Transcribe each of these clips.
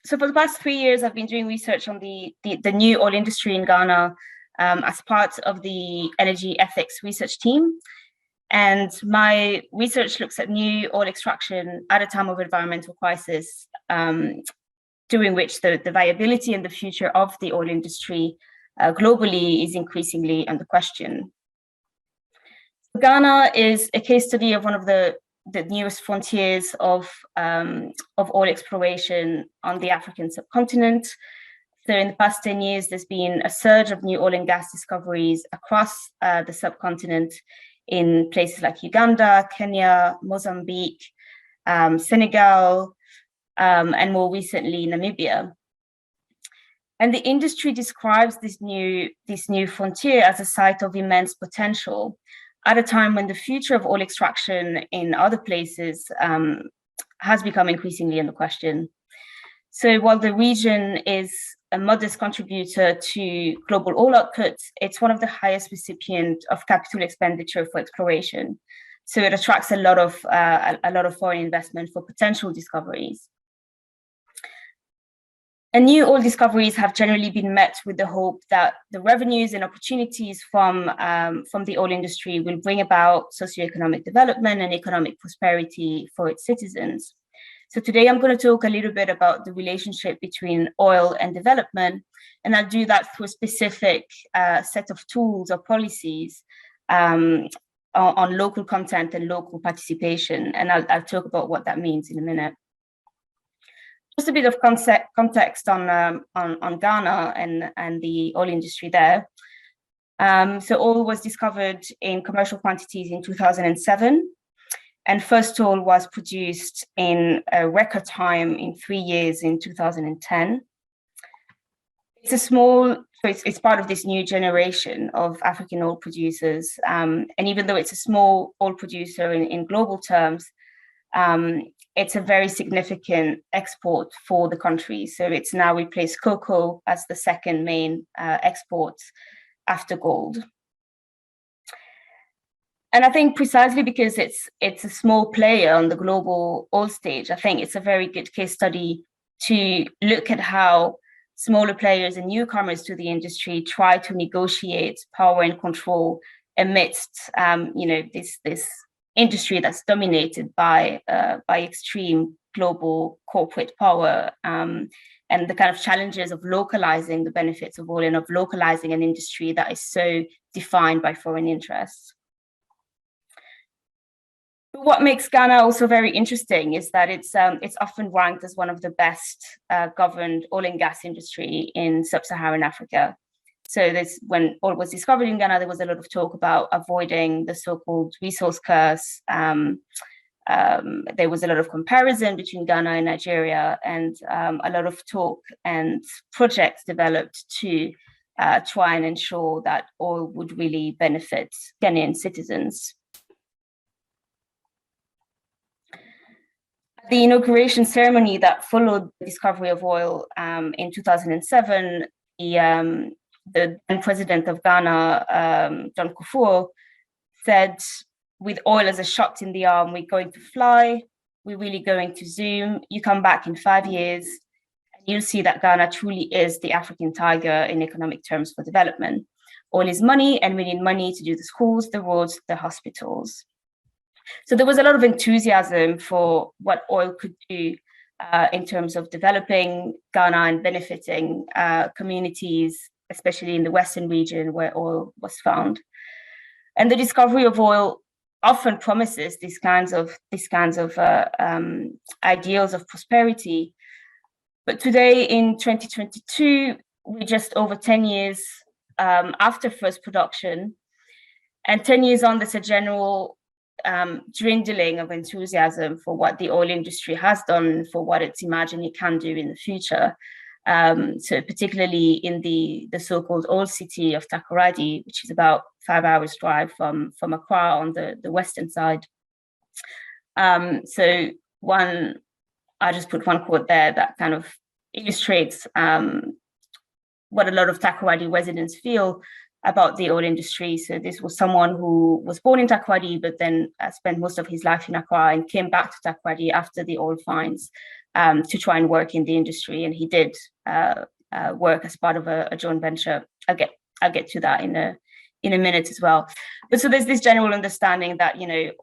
So for the past 3 years, I've been doing research on the new oil industry in Ghana as part of the energy ethics research team. And my research looks at new oil extraction at a time of environmental crisis, during which the viability and the future of the oil industry globally is increasingly under question. Ghana is a case study of one of the newest frontiers of oil exploration on the African subcontinent. So in the past 10 years, there's been a surge of new oil and gas discoveries across the subcontinent in places like Uganda, Kenya, Mozambique, Senegal, and more recently, Namibia. And the industry describes this new frontier as a site of immense potential at a time when the future of oil extraction in other places has become increasingly under question. So while the region is a modest contributor to global oil output, it's one of the highest recipients of capital expenditure for exploration. So it attracts a lot of foreign investment for potential discoveries. And new oil discoveries have generally been met with the hope that the revenues and opportunities from the oil industry will bring about socioeconomic development and economic prosperity for its citizens. So today I'm going to talk a little bit about the relationship between oil and development, and I'll do that through a specific set of tools or policies on local content and local participation, and I'll talk about what that means in a minute. Just a bit of context on Ghana and the oil industry there. So oil was discovered in commercial quantities in 2007, and first oil was produced in a record time in 3 years in 2010. It's part of this new generation of African oil producers, and even though it's a small oil producer in global terms, it's a very significant export for the country. So it's now replaced cocoa as the second main export after gold. And I think precisely because it's a small player on the global oil stage, I think it's a very good case study to look at how smaller players and newcomers to the industry try to negotiate power and control amidst this industry that's dominated by extreme global corporate power, and the kind of challenges of localizing the benefits of oil and of localizing an industry that is so defined by foreign interests. But what makes Ghana also very interesting is that it's often ranked as one of the best governed oil and gas industry in sub-Saharan Africa. So when oil was discovered in Ghana, there was a lot of talk about avoiding the so-called resource curse. There was a lot of comparison between Ghana and Nigeria, and a lot of talk and projects developed to try and ensure that oil would really benefit Ghanaian citizens. The inauguration ceremony that followed the discovery of oil in 2007, the then president of Ghana, John Kufuor, said, with oil as a shot in the arm, we're going to fly, we're really going to zoom. You come back in 5 years, and you'll see that Ghana truly is the African tiger in economic terms for development. Oil is money, and we need money to do the schools, the roads, the hospitals. So there was a lot of enthusiasm for what oil could do in terms of developing Ghana and benefiting communities, especially in the Western region where oil was found. And the discovery of oil often promises these kinds of ideals of prosperity. But today in 2022, we're just over 10 years after first production, and 10 years on, there's a general dwindling of enthusiasm for what the oil industry has done, for what it's imagined it can do in the future. So particularly in the so-called old city of Takoradi, which is about 5 hours drive from Accra on the western side. So I just put one quote there that kind of illustrates what a lot of Takoradi residents feel about the oil industry. So this was someone who was born in Takoradi, but then spent most of his life in Accra and came back to Takoradi after the oil finds to try and work in the industry. And he did work as part of a joint venture. I'll get to that in a minute as well. But so there's this general understanding that,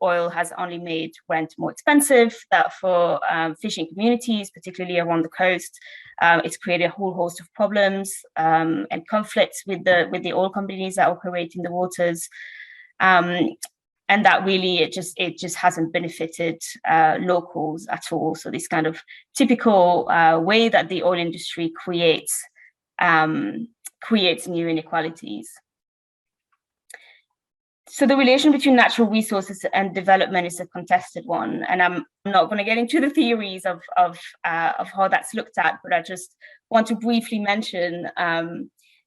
oil has only made rent more expensive, that for fishing communities, particularly around the coast, it's created a whole host of problems and conflicts with the oil companies that operate in the waters. And that really, it just hasn't benefited locals at all. So this kind of typical way that the oil industry creates new inequalities. So the relation between natural resources and development is a contested one, and I'm not going to get into the theories of how that's looked at, but I just want to briefly mention.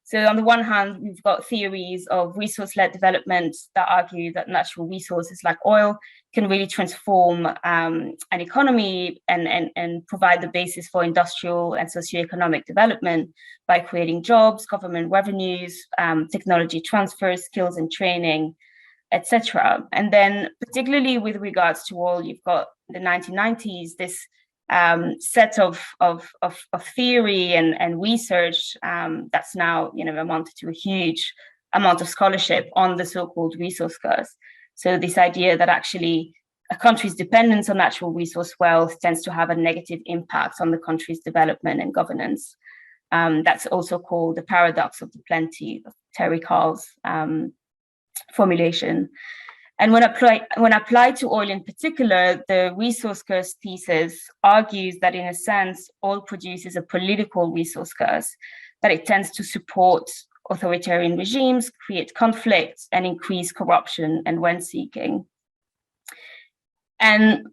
So on the one hand, we've got theories of resource-led development that argue that natural resources like oil can really transform an economy and provide the basis for industrial and socioeconomic development by creating jobs, government revenues, technology transfers, skills and training, etc. And then particularly with regards to oil, you've got the 1990s, this set of theory and research that's now amounted to a huge amount of scholarship on the so-called resource curse. So this idea that actually a country's dependence on natural resource wealth tends to have a negative impact on the country's development and governance. That's also called the paradox of the plenty, of Terry Carl's formulation. And when applied to oil in particular, the resource curse thesis argues that in a sense, oil produces a political resource curse, that it tends to support authoritarian regimes, create conflicts, and increase corruption and rent-seeking. And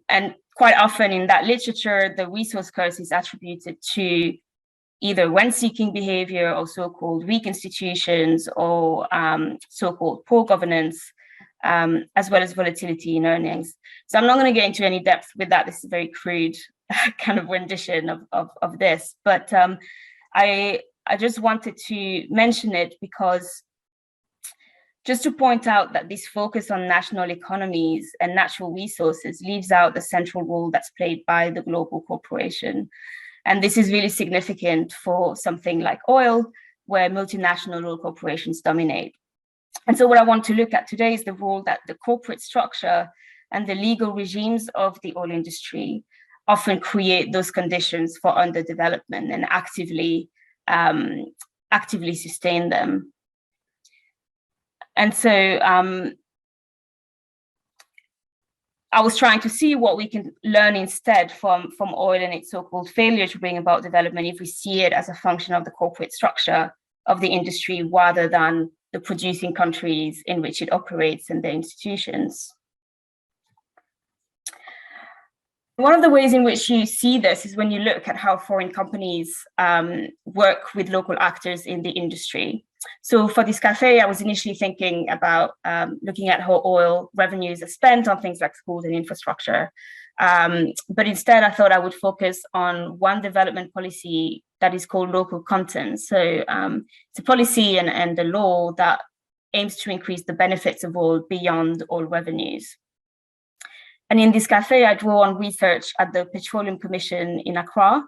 quite often in that literature, the resource curse is attributed to either rent-seeking behavior or so-called weak institutions or so-called poor governance, as well as volatility in earnings. So I'm not going to get into any depth with that. This is a very crude kind of rendition of this, but I just wanted to mention it because just to point out that this focus on national economies and natural resources leaves out the central role that's played by the global corporation. And this is really significant for something like oil, where multinational oil corporations dominate. And so what I want to look at today is the role that the corporate structure and the legal regimes of the oil industry often create those conditions for underdevelopment and actively sustain them. And so I was trying to see what we can learn instead from oil and its so-called failure to bring about development if we see it as a function of the corporate structure of the industry rather than the producing countries in which it operates and their institutions. One of the ways in which you see this is when you look at how foreign companies work with local actors in the industry. So for this café, I was initially thinking about looking at how oil revenues are spent on things like schools and infrastructure. But instead, I thought I would focus on one development policy that is called local content. So it's a policy and a law that aims to increase the benefits of oil beyond oil revenues. And in this café, I draw on research at the Petroleum Commission in Accra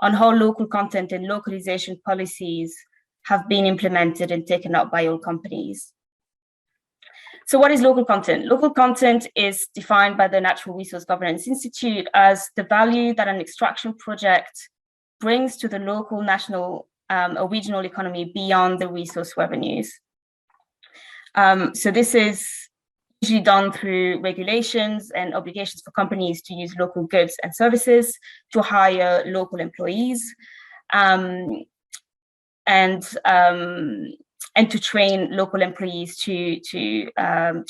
on how local content and localization policies have been implemented and taken up by oil companies. So what is local content? Local content is defined by the Natural Resource Governance Institute as the value that an extraction project brings to the local, national, or regional economy beyond the resource revenues. So this is usually done through regulations and obligations for companies to use local goods and services, to hire local employees, and to train local employees to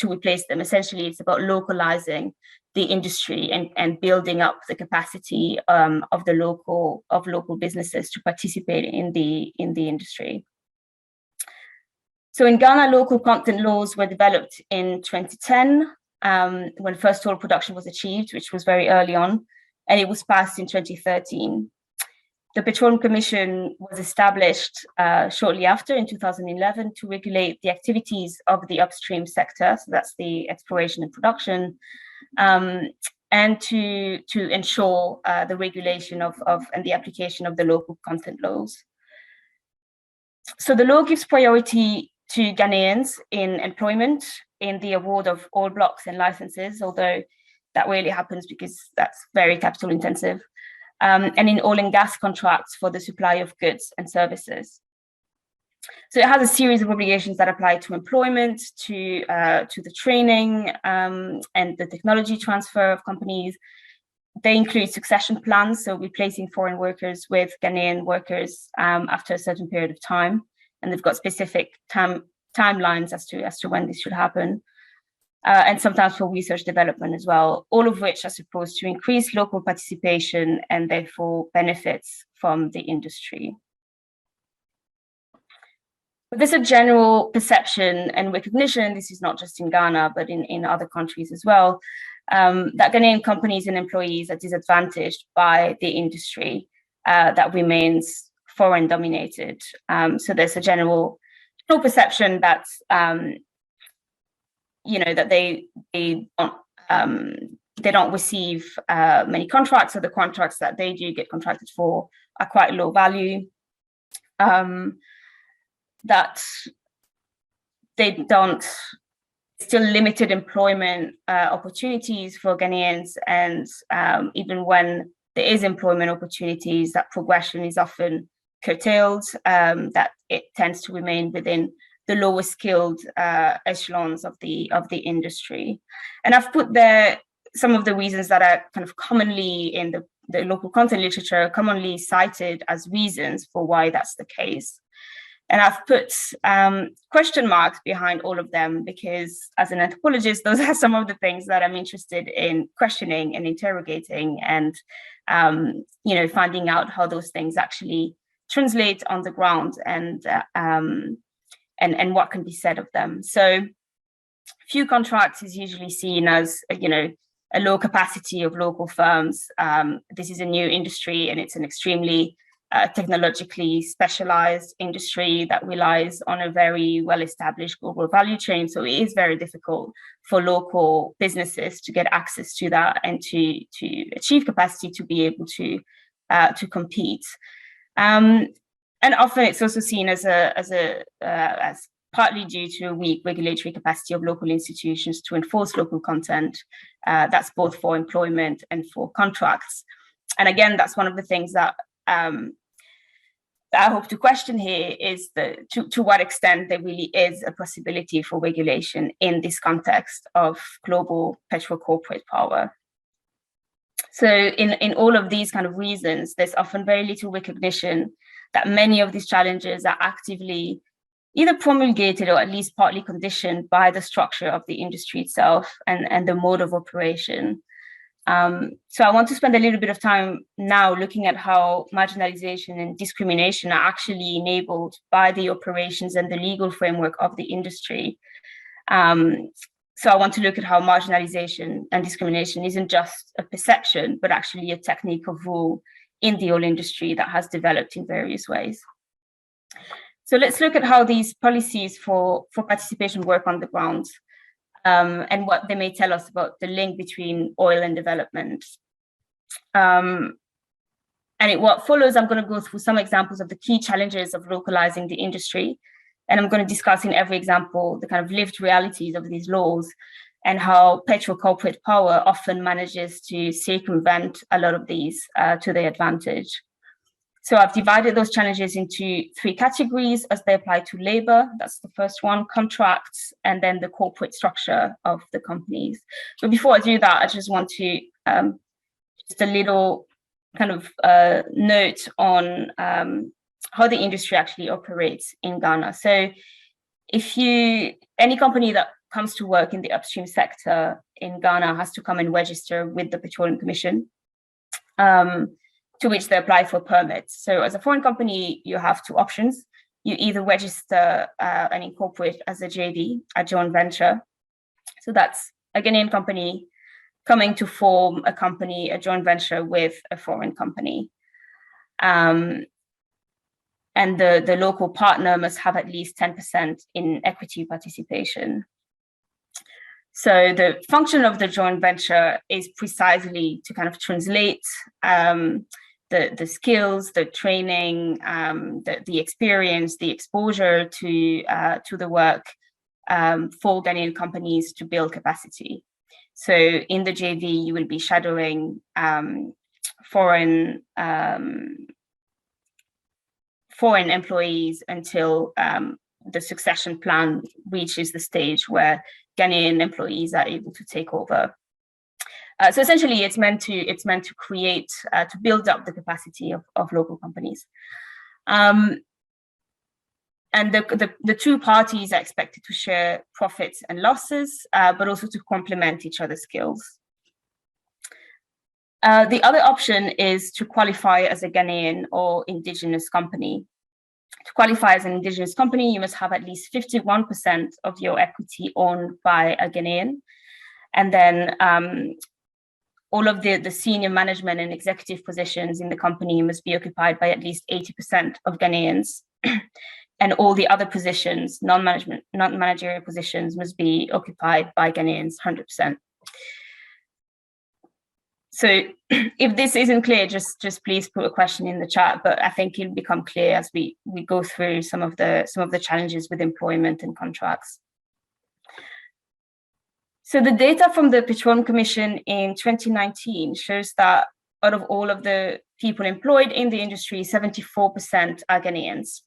replace them. Essentially, it's about localizing the industry and building up the capacity of local businesses to participate in the industry. So in Ghana, local content laws were developed in 2010 when first oil production was achieved, which was very early on, and it was passed in 2013. The Petroleum Commission was established shortly after in 2011 to regulate the activities of the upstream sector, so that's the exploration and production, and to ensure the regulation of and the application of the local content laws. So the law gives priority to Ghanaians in employment, in the award of all blocks and licenses, although that rarely happens because that's very capital intensive, and in oil and gas contracts for the supply of goods and services. So it has a series of obligations that apply to employment, to the training and the technology transfer of companies. They include succession plans, so replacing foreign workers with Ghanaian workers after a certain period of time, and they've got specific timelines as to when this should happen, and sometimes for research development as well. All of which are supposed to increase local participation and therefore benefits from the industry. But there's a general perception and recognition, this is not just in Ghana, but in other countries as well, that Ghanaian companies and employees are disadvantaged by the industry that remains foreign dominated. So there's a general perception that, that they don't receive many contracts, or the contracts that they do get contracted for are quite low value. That they don't, still limited employment opportunities for Ghanaians, and even when there is employment opportunities, that progression is often curtailed, that it tends to remain within the lower skilled echelons of the industry. And I've put there some of the reasons that are kind of commonly in the local content literature, commonly cited as reasons for why that's the case. And I've put question marks behind all of them because, as an anthropologist, those are some of the things that I'm interested in questioning and interrogating, and finding out how those things actually translate on the ground, and what can be said of them. So, few contracts is usually seen as a low capacity of local firms. This is a new industry, and it's an extremely technologically specialized industry that relies on a very well-established global value chain. So it is very difficult for local businesses to get access to that and to achieve capacity to be able to compete. And often it's also seen as partly due to a weak regulatory capacity of local institutions to enforce local content. That's both for employment and for contracts. And again, that's one of the things that I hope to question here is to what extent there really is a possibility for regulation in this context of global petro-corporate power. So in all of these kind of reasons, there's often very little recognition that many of these challenges are actively either promulgated or at least partly conditioned by the structure of the industry itself and the mode of operation. So I want to spend a little bit of time now looking at how marginalization and discrimination are actually enabled by the operations and the legal framework of the industry. So I want to look at how marginalization and discrimination isn't just a perception, but actually a technique of rule in the oil industry that has developed in various ways. So let's look at how these policies for participation work on the ground. And what they may tell us about the link between oil and development. What follows, I'm going to go through some examples of the key challenges of localizing the industry. And I'm going to discuss in every example the kind of lived realities of these laws and how petro-corporate power often manages to circumvent a lot of these to their advantage. So I've divided those challenges into three categories as they apply to labor. That's the first one, contracts, and then the corporate structure of the companies. But before I do that, I just want to just a little kind of note on how the industry actually operates in Ghana. So any company that comes to work in the upstream sector in Ghana has to come and register with the Petroleum Commission, to which they apply for permits. So as a foreign company, you have two options. You either register and incorporate as a JV, a joint venture. So that's a Ghanaian company coming to form a joint venture with a foreign company. And the local partner must have at least 10% in equity participation. So the function of the joint venture is precisely to kind of translate the skills, the training, the experience, the exposure to the work for Ghanaian companies to build capacity. So in the JV, you will be shadowing foreign employees until the succession plan reaches the stage where Ghanaian employees are able to take over. So essentially, it's meant to create, to build up the capacity of local companies. And the two parties are expected to share profits and losses, but also to complement each other's skills. The other option is to qualify as a Ghanaian or indigenous company. To qualify as an indigenous company, you must have at least 51% of your equity owned by a Ghanaian. And then all of the senior management and executive positions in the company must be occupied by at least 80% of Ghanaians. And all the other positions, non-managerial positions, must be occupied by Ghanaians 100%. So if this isn't clear, just please put a question in the chat, but I think it'll become clear as we go through some of the challenges with employment and contracts. So the data from the Petroleum Commission in 2019 shows that out of all of the people employed in the industry, 74% are Ghanaians.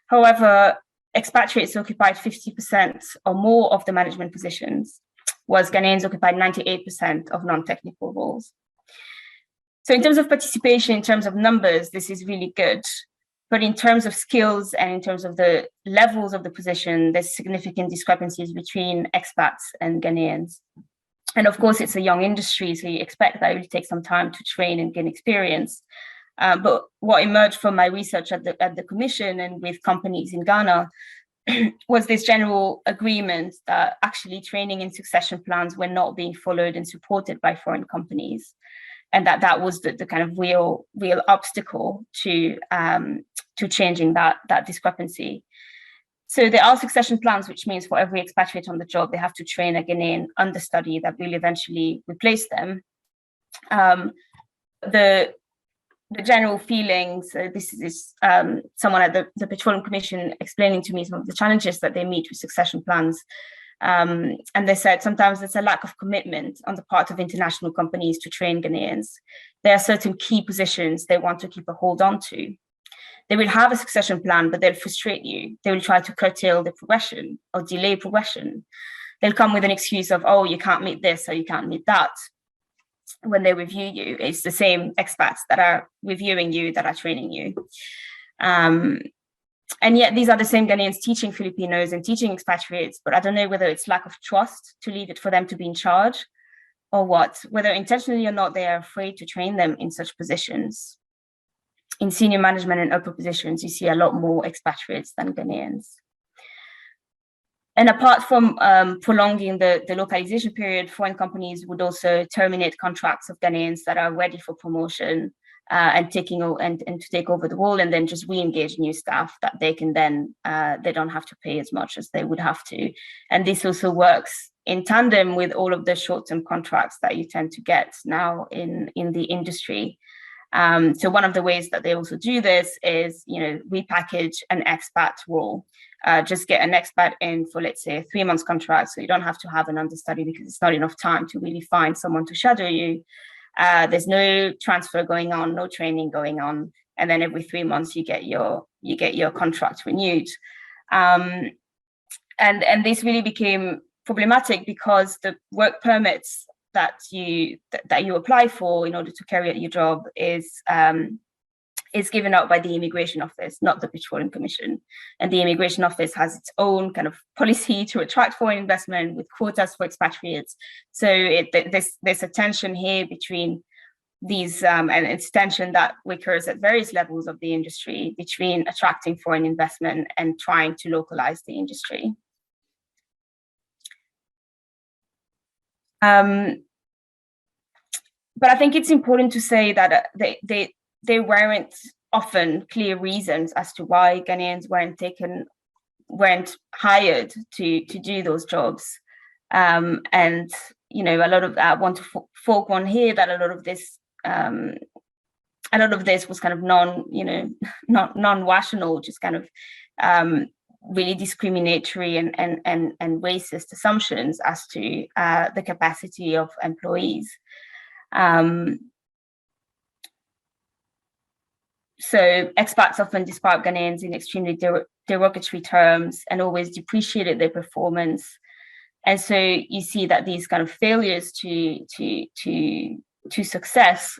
However, expatriates occupied 50% or more of the management positions, whereas Ghanaians occupied 98% of non-technical roles. So in terms of participation, in terms of numbers, this is really good. But in terms of skills and in terms of the levels of the position, there's significant discrepancies between expats and Ghanaians. And of course, it's a young industry, so you expect that it will take some time to train and gain experience. But what emerged from my research at the Commission and with companies in Ghana was this general agreement that actually training and succession plans were not being followed and supported by foreign companies, and that was the kind of real obstacle to changing that discrepancy. So there are succession plans, which means for every expatriate on the job, they have to train a Ghanaian understudy that will eventually replace them. The general feelings, this is someone at the Petroleum Commission explaining to me some of the challenges that they meet with succession plans. And they said sometimes there's a lack of commitment on the part of international companies to train Ghanaians. There are certain key positions they want to keep a hold on to. They will have a succession plan, but they'll frustrate you. They will try to curtail the progression or delay progression. They'll come with an excuse of, oh, you can't meet this or you can't meet that. When they review you, it's the same expats that are reviewing you that are training you. And yet these are the same Ghanaians teaching Filipinos and teaching expatriates, but I don't know whether it's lack of trust to leave it for them to be in charge or what. Whether intentionally or not, they are afraid to train them in such positions. In senior management and upper positions, you see a lot more expatriates than Ghanaians. And apart from prolonging the localization period, foreign companies would also terminate contracts of Ghanaians that are ready for promotion and to take over the role, and then just re-engage new staff that they can then, they don't have to pay as much as they would have to. And this also works in tandem with all of the short-term contracts that you tend to get now in the industry. So one of the ways that they also do this is, repackage an expat role. Just get an expat in for, let's say, a 3-month contract, so you don't have to have an understudy because it's not enough time to really find someone to shadow you. There's no transfer going on, no training going on, and then every 3 months you get your contract renewed. And this really became problematic because the work permits that you apply for in order to carry out your job is given out by the Immigration Office, not the Petroleum Commission. And the Immigration Office has its own kind of policy to attract foreign investment with quotas for expatriates. So there's a tension here between these, and it's tension that occurs at various levels of the industry between attracting foreign investment and trying to localize the industry. But I think it's important to say that there weren't often clear reasons as to why Ghanaians weren't hired to do those jobs. And you know, a lot of I want to forewarn here that a lot of this was kind of non-rational, just kind of really discriminatory and racist assumptions as to the capacity of employees. So expats often describe Ghanaians in extremely derogatory terms and always depreciated their performance. And so you see that these kind of failures to success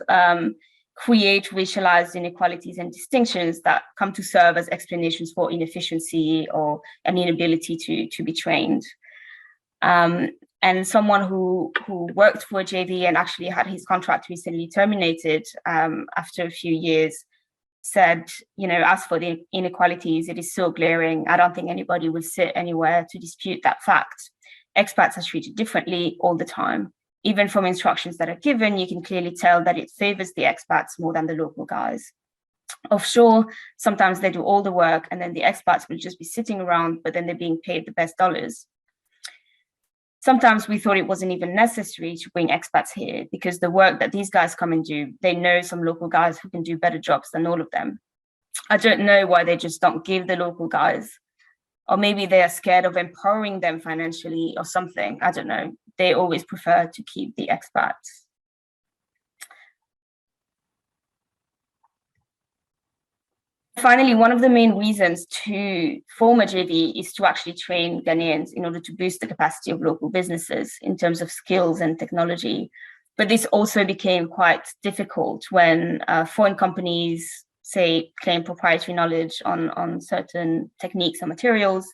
create racialized inequalities and distinctions that come to serve as explanations for inefficiency or an inability to be trained. And someone who worked for a JV and actually had his contract recently terminated after a few years said, you know, as for the inequalities, it is so glaring. I don't think anybody will sit anywhere to dispute that fact. Expats are treated differently all the time. Even from instructions that are given, you can clearly tell that it favors the expats more than the local guys. Offshore, sometimes they do all the work and then the expats will just be sitting around, but then they're being paid the best dollars. Sometimes we thought it wasn't even necessary to bring expats here because the work that these guys come and do, they know some local guys who can do better jobs than all of them. I don't know why they just don't give the local guys, or maybe they are scared of empowering them financially or something. I don't know. They always prefer to keep the expats. Finally, one of the main reasons to form a JV is to actually train Ghanaians in order to boost the capacity of local businesses in terms of skills and technology. But this also became quite difficult when foreign companies, say, claim proprietary knowledge on certain techniques and materials.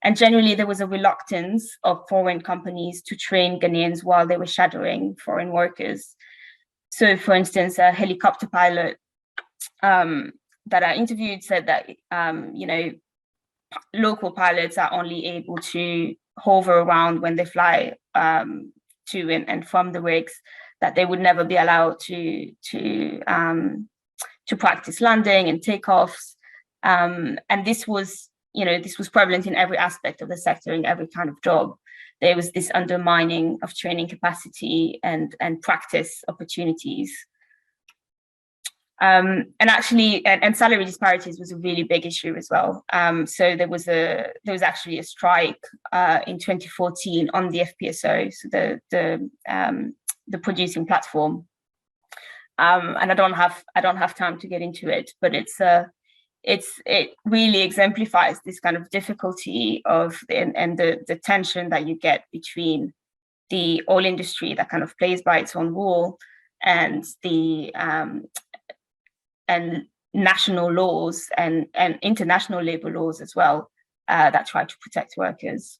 And generally, there was a reluctance of foreign companies to train Ghanaians while they were shadowing foreign workers. So, for instance, a helicopter pilot that I interviewed said that, you know, local pilots are only able to hover around when they fly to and from the rigs, that they would never be allowed to practice landing and takeoffs. And this was, you know, this was prevalent in every aspect of the sector, in every kind of job. There was this undermining of training capacity and practice opportunities. And actually, and salary disparities was a really big issue as well. So there was actually a strike in 2014 on the FPSO, so the producing platform. And I don't have time to get into it, but it really exemplifies this kind of difficulty of the tension that you get between the oil industry that kind of plays by its own rule and the and national laws and international labor laws as well that try to protect workers.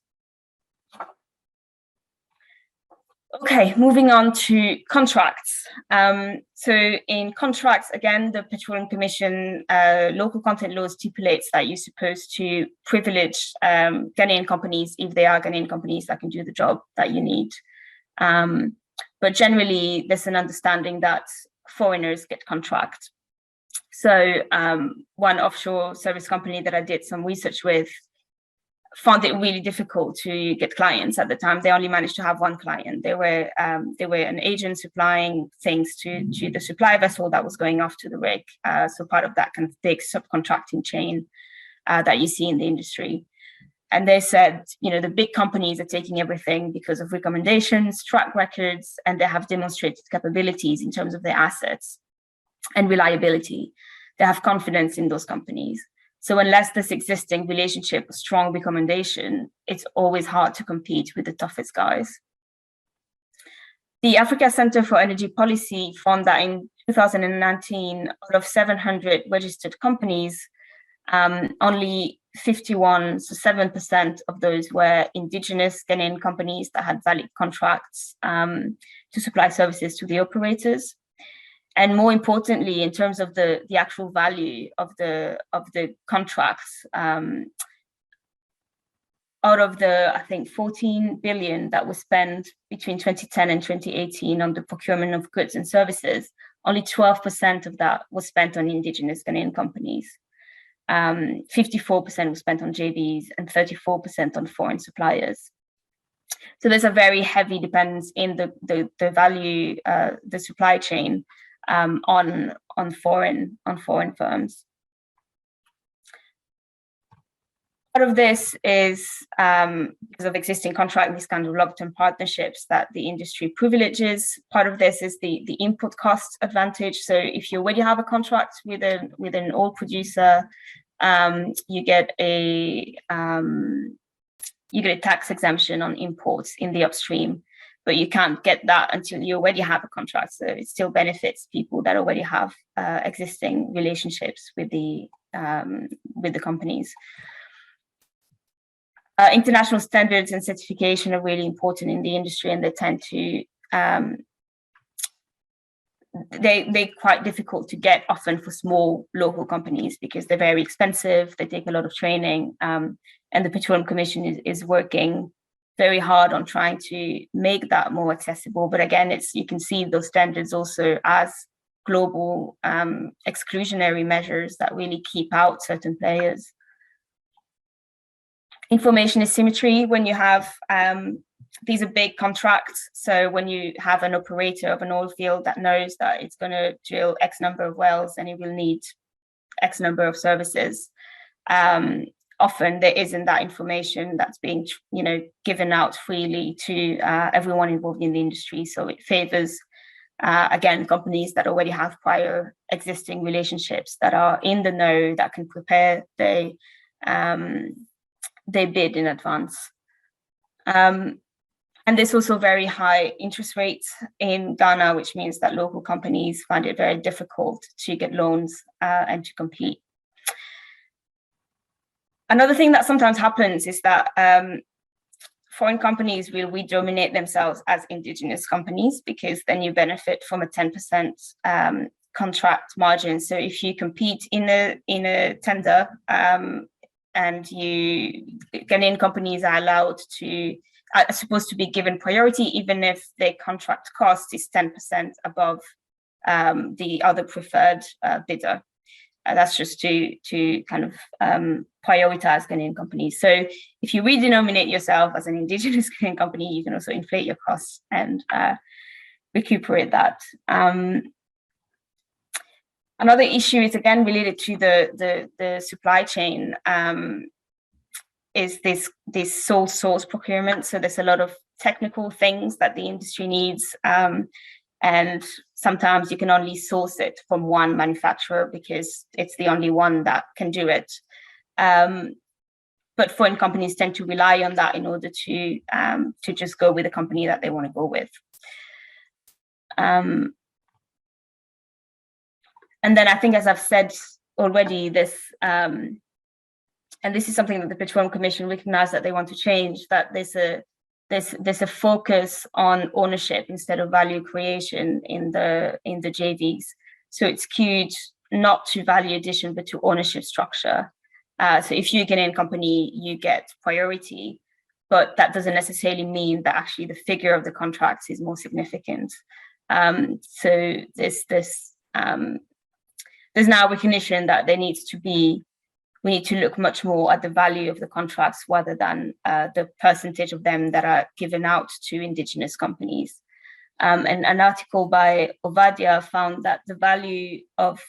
Okay, moving on to contracts. So in contracts, again, the Petroleum Commission local content law stipulates that you're supposed to privilege Ghanaian companies if they are Ghanaian companies that can do the job that you need. But generally, there's an understanding that foreigners get contract. So one offshore service company that I did some research with found it really difficult to get clients at the time. They only managed to have one client. They were an agent supplying things to the supply vessel that was going off to the rig. So part of that kind of big subcontracting chain that you see in the industry. And they said, you know, the big companies are taking everything because of recommendations, track records, and they have demonstrated capabilities in terms of their assets and reliability. They have confidence in those companies. So unless this existing relationship, a strong recommendation, it's always hard to compete with the toughest guys. The Africa Center for Energy Policy found that in 2019, out of 700 registered companies, only 51, so 7% of those were indigenous Ghanaian companies that had valid contracts to supply services to the operators. And more importantly, in terms of the actual value of the contracts, out of the, I think, 14 billion that was spent between 2010 and 2018 on the procurement of goods and services, only 12% of that was spent on indigenous Ghanaian companies. 54% was spent on JVs and 34% on foreign suppliers. So there's a very heavy dependence in the value, the supply chain on foreign firms. Part of this is because of existing contract, these kind of long-term partnerships that the industry privileges. Part of this is the input cost advantage. So if you already have a contract with an oil producer, you get a tax exemption on imports in the upstream, but you can't get that until you already have a contract. So it still benefits people that already have existing relationships with the companies. International standards and certification are really important in the industry, and they tend to they're quite difficult to get often for small local companies because they're very expensive. They take a lot of training, and the Petroleum Commission is working very hard on trying to make that more accessible. But again, you can see those standards also as global exclusionary measures that really keep out certain players. Information asymmetry, when you have these are big contracts. So when you have an operator of an oil field that knows that it's going to drill X number of wells and it will need X number of services, often there isn't that information that's being given out freely to everyone involved in the industry. So it favors again companies that already have prior existing relationships, that are in the know, that can prepare they bid in advance. And there's also very high interest rates in Ghana, which means that local companies find it very difficult to get loans and to compete. Another thing that sometimes happens is that foreign companies will redominate themselves as indigenous companies, because then you benefit from a 10% contract margin. So if you compete in a tender, and Ghanaian companies are supposed to be given priority, even if their contract cost is 10% above the other preferred bidder. That's just to kind of prioritize Ghanaian companies. So if you redenominate yourself as an indigenous Ghanaian company, you can also inflate your costs and recuperate that. Another issue is again related to the supply chain, is this sole source procurement. So there's a lot of technical things that the industry needs, and sometimes you can only source it from one manufacturer because it's the only one that can do it. But foreign companies tend to rely on that in order to just go with the company that they want to go with. And then I think, as I've said already, this, and this is something that the Petroleum Commission recognized that they want to change, that there's a focus on ownership instead of value creation in the JVs. So it's skewed not to value addition, but to ownership structure. So if you're a Ghanaian company, you get priority, but that doesn't necessarily mean that actually the figure of the contracts is more significant. So there's now recognition that we need to look much more at the value of the contracts rather than the percentage of them that are given out to indigenous companies. And an article by Ovadia found that the value of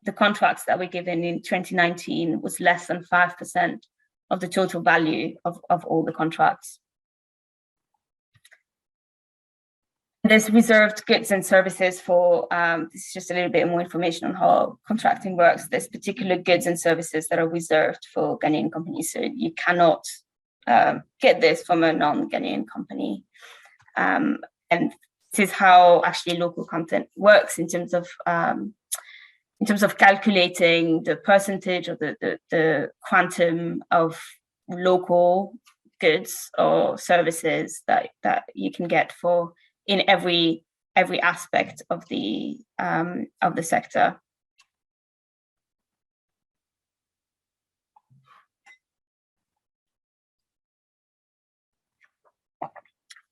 the contracts that were given in 2019 was less than 5% of the total value of all the contracts. There's reserved goods and services for, this is just a little bit more information on how contracting works. There's particular goods and services that are reserved for Ghanaian companies. So you cannot get this from a non-Ghanaian company. And this is how actually local content works in terms of calculating the percentage of the quantum of local goods or services that you can get for in every aspect of the sector.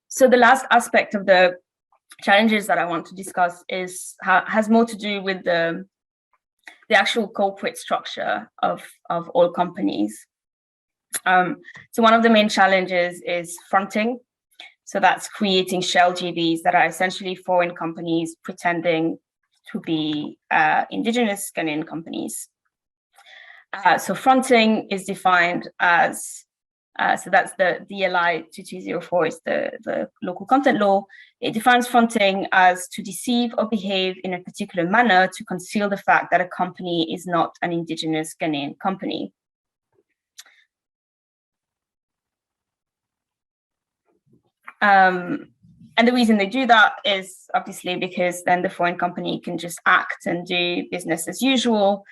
So the last aspect of the challenges that I want to discuss has more to do with the actual corporate structure of oil companies. So one of the main challenges is fronting. So that's creating shell JVs that are essentially foreign companies pretending to be indigenous Ghanaian companies. So fronting is defined as, so that's the DLI 2204 is the local content law. It defines fronting as to deceive or behave in a particular manner to conceal the fact that a company is not an indigenous Ghanaian company. And the reason they do that is obviously because then the foreign company can just act and do business as usual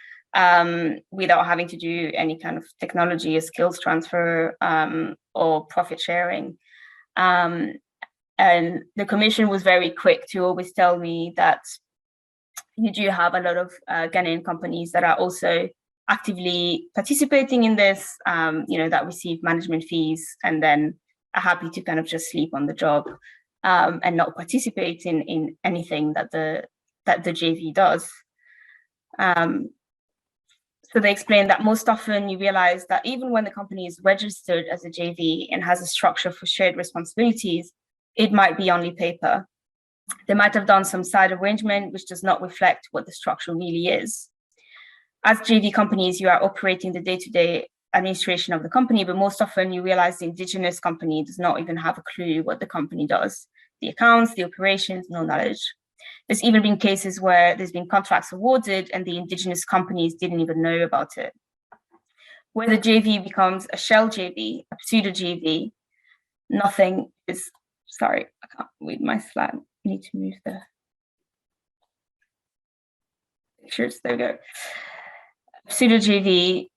without having to do any kind of technology or skills transfer or profit sharing. And the Commission was very quick to always tell me that you do have a lot of Ghanaian companies that are also actively participating in this, that receive management fees and then are happy to kind of just sleep on the job and not participate in anything that the JV does. So they explain that most often you realize that even when the company is registered as a JV and has a structure for shared responsibilities, it might be only paper. They might have done some side arrangement which does not reflect what the structure really is. As JV companies, you are operating the day-to-day administration of the company, but most often you realize the indigenous company does not even have a clue what the company does. The accounts, the operations, no knowledge. There's even been cases where there's been contracts awarded and the indigenous companies didn't even know about it. Where the JV becomes a shell JV, a pseudo JV, nothing is, sorry, I can't read my slide. I need to move the pictures, there we go. Pseudo JV,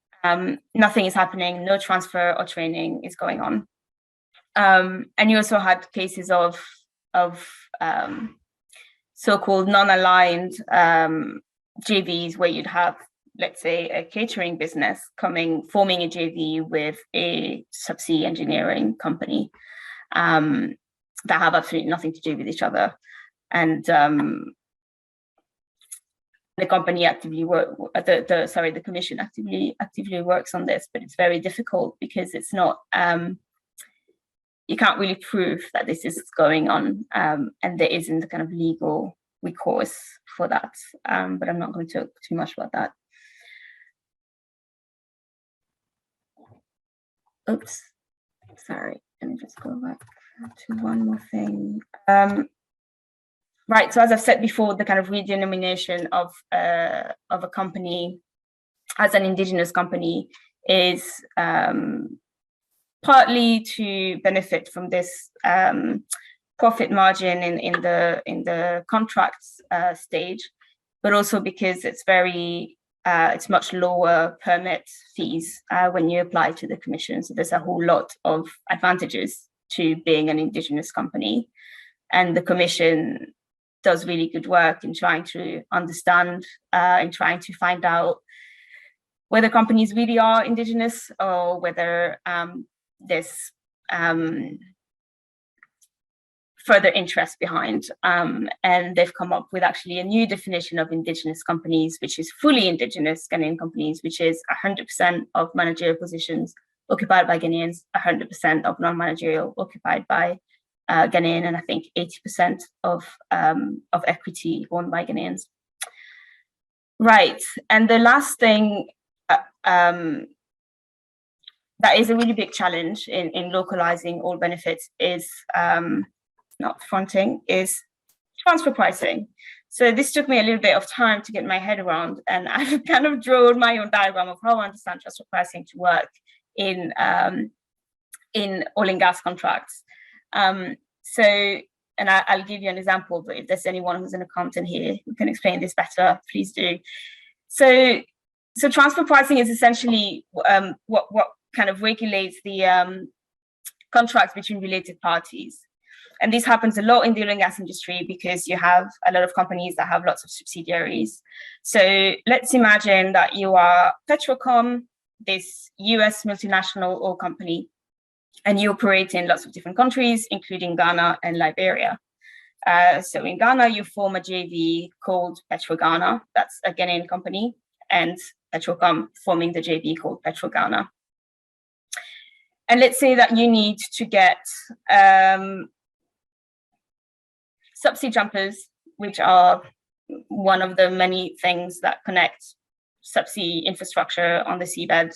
nothing is happening, no transfer or training is going on. And you also had cases of so-called non-aligned JVs where you'd have, let's say, a catering business forming a JV with a subsea engineering company that have absolutely nothing to do with each other. And the company actively the Commission actively works on this, but it's very difficult because it's not, you can't really prove that this is going on, and there isn't a kind of legal recourse for that. But I'm not going to talk too much about that. Oops, sorry, let me just go back to one more thing. Right, so as I've said before, the kind of redenomination of a company as an indigenous company is partly to benefit from this profit margin in the contracts stage, but also because it's much lower permit fees when you apply to the Commission. So there's a whole lot of advantages to being an indigenous company, and the Commission does really good work in trying to understand, in trying to find out whether companies really are indigenous or whether there's further interest behind. And they've come up with actually a new definition of indigenous companies, which is fully indigenous Ghanaian companies, which is 100% of managerial positions occupied by Ghanaians, 100% of non-managerial occupied by Ghanaian, and I think 80% of equity owned by Ghanaians. Right, and the last thing that is a really big challenge in localizing all benefits is not fronting, is transfer pricing. So this took me a little bit of time to get my head around, and I've kind of drawn my own diagram of how I understand transfer pricing to work in oil and gas contracts. And I'll give you an example, but if there's anyone who's an accountant here who can explain this better, please do. So transfer pricing is essentially what kind of regulates the contracts between related parties. And this happens a lot in the oil and gas industry because you have a lot of companies that have lots of subsidiaries. So let's imagine that you are Petrocom, this US multinational oil company, and you operate in lots of different countries, including Ghana and Liberia. So in Ghana, you form a JV called Petro-Ghana, that's a Ghanaian company, and Petrocom forming the JV called Petro-Ghana. And let's say that you need to get subsea jumpers, which are one of the many things that connect subsea infrastructure on the seabed.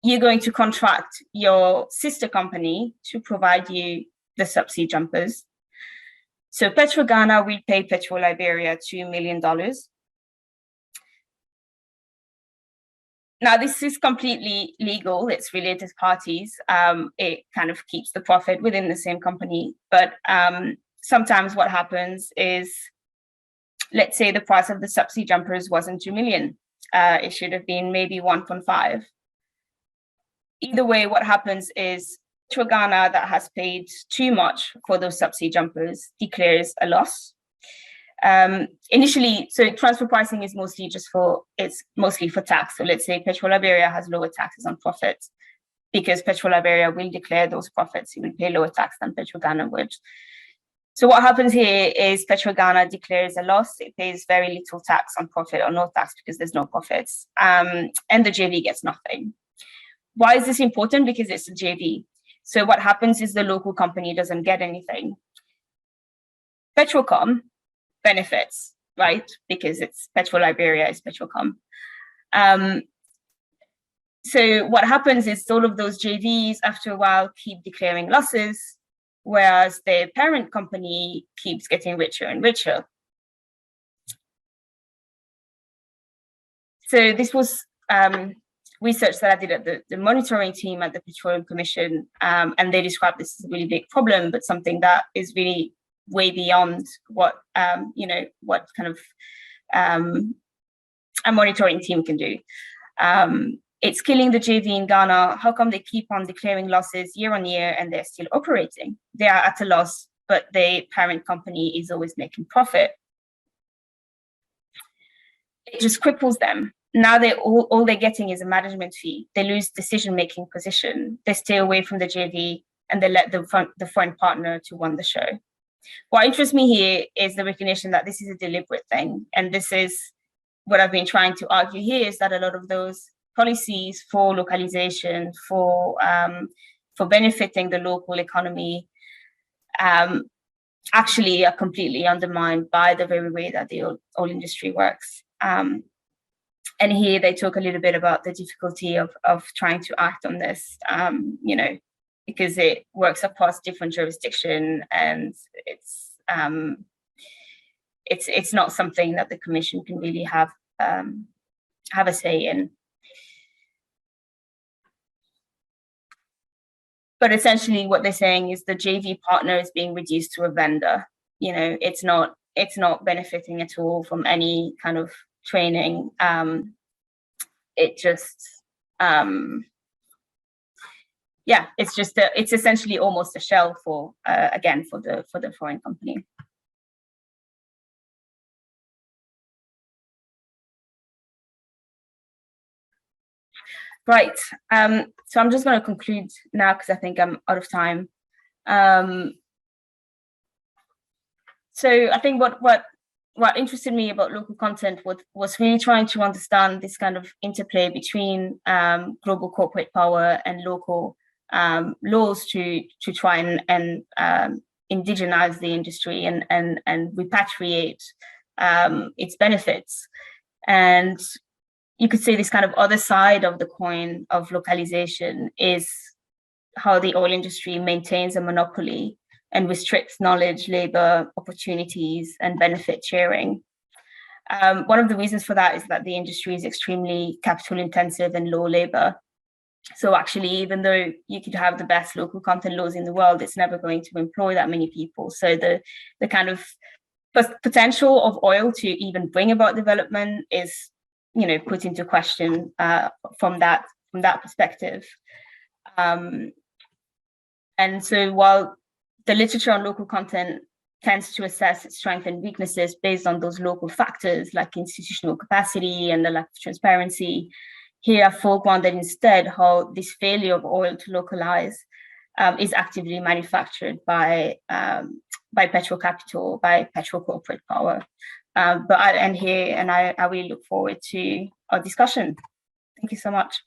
You're going to contract your sister company to provide you the subsea jumpers. So Petro-Ghana will pay Petro-Liberia $2 million. Now, this is completely legal. It's related parties. It kind of keeps the profit within the same company. But sometimes what happens is, let's say the price of the subsea jumpers wasn't 2 million. It should have been maybe 1.5. Either way, what happens is Petro-Ghana, that has paid too much for those subsea jumpers, declares a loss. Initially, so transfer pricing is mostly for tax. So let's say Petro-Liberia has lower taxes on profits because Petro-Liberia will declare those profits. It will pay lower tax than Petro-Ghana would. So what happens here is Petro-Ghana declares a loss. It pays very little tax on profit or no tax because there's no profits. And the JV gets nothing. Why is this important? Because it's a JV. So what happens is the local company doesn't get anything. Petrocom benefits, right? Because it's Petro-Liberia is Petrocom. So what happens is all of those JVs after a while keep declaring losses, whereas the parent company keeps getting richer and richer. So this was research that I did at the monitoring team at the Petroleum Commission, and they described this as a really big problem, but something that is really way beyond what what kind of a monitoring team can do. It's killing the JV in Ghana. How come they keep on declaring losses year on year and they're still operating? They are at a loss, but the parent company is always making profit. It just cripples them. Now all they're getting is a management fee. They lose decision-making position. They stay away from the JV and they let the foreign partner to run the show. What interests me here is the recognition that this is a deliberate thing. And this is what I've been trying to argue here, is that a lot of those policies for localization, for benefiting the local economy, actually are completely undermined by the very way that the oil industry works. And here they talk a little bit about the difficulty of trying to act on this, because it works across different jurisdictions, and it's not something that the Commission can really have a say in. But essentially, what they're saying is the JV partner is being reduced to a vendor. It's not benefiting at all from any kind of training. It's essentially almost a shell for the foreign company. Right. So I'm just going to conclude now because I think I'm out of time. So I think what interested me about local content was really trying to understand this kind of interplay between global corporate power and local laws to try and indigenize the industry and repatriate its benefits. And you could say this kind of other side of the coin of localization is how the oil industry maintains a monopoly and restricts knowledge, labor, opportunities, and benefit sharing. One of the reasons for that is that the industry is extremely capital intensive and low labor. So actually, even though you could have the best local content laws in the world, it's never going to employ that many people. So the kind of potential of oil to even bring about development is, put into question from that perspective. And so while the literature on local content tends to assess its strengths and weaknesses based on those local factors like institutional capacity and the lack of transparency, here I foregrounded instead how this failure of oil to localize is actively manufactured by petrocapital, by petro-corporate power. But I end here, and I really look forward to our discussion. Thank you so much.